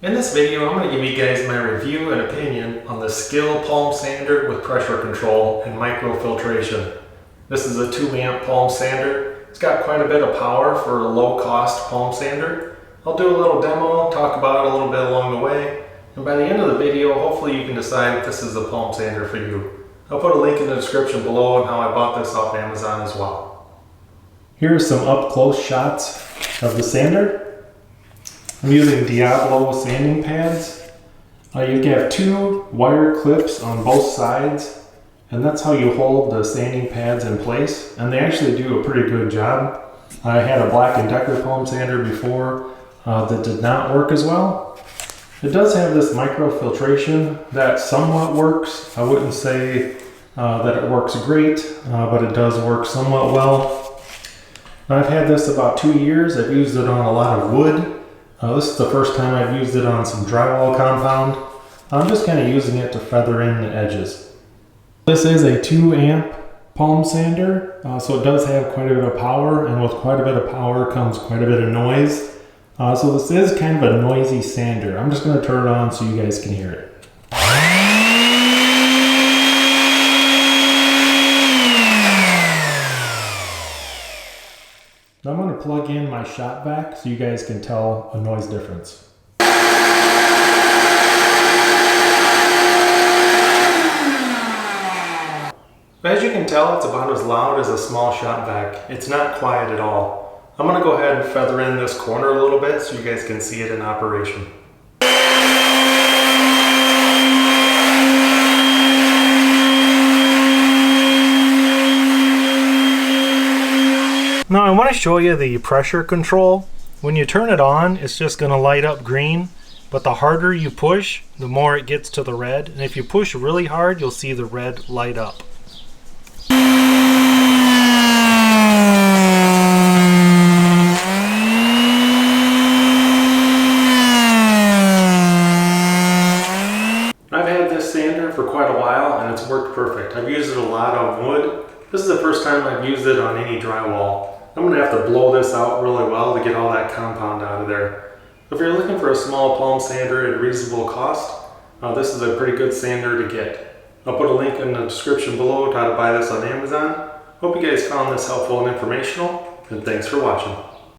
In this video, I'm going to give you guys my review and opinion on the Skil palm sander with pressure control and microfiltration. This is a 2 amp palm sander. It's got quite a bit of power for a low cost palm sander. I'll do a little demo, talk about it a little bit along the way, and by the end of the video, hopefully you can decide if this is a palm sander for you. I'll put a link in the description below on how I bought this off Amazon as well. Here are some up close shots of the sander. I'm using Diablo sanding pads. You have 2 wire clips on both sides, and that's how you hold the sanding pads in place, and they actually do a pretty good job. I had a Black & Decker palm sander before that did not work as well. It does have this microfiltration that somewhat works. I wouldn't say that it works great, but it does work somewhat well. I've had this about 2 years. I've used it on a lot of wood. This is the first time I've used it on some drywall compound. I'm just kind of using it to feather in the edges. This is a 2 amp palm sander, so it does have quite a bit of power, and with quite a bit of power comes quite a bit of noise. So this is kind of a noisy sander. I'm just going to turn it on so you guys can hear it. I'm going to plug in my shop vac so you guys can tell a noise difference. As you can tell, it's about as loud as a small shop vac. It's not quiet at all. I'm going to go ahead and feather in this corner a little bit so you guys can see it in operation. Now I want to show you the pressure control. When you turn it on, it's just going to light up green, but the harder you push, the more it gets to the red. And if you push really hard, you'll see the red light up. I've had this sander for quite a while and it's worked perfect. I've used it a lot on wood. This is the first time I've used it on any drywall. I'm going to have to blow this out really well to get all that compound out of there. If you're looking for a small palm sander at a reasonable cost, this is a pretty good sander to get. I'll put a link in the description below to how to buy this on Amazon. Hope you guys found this helpful and informational, and thanks for watching.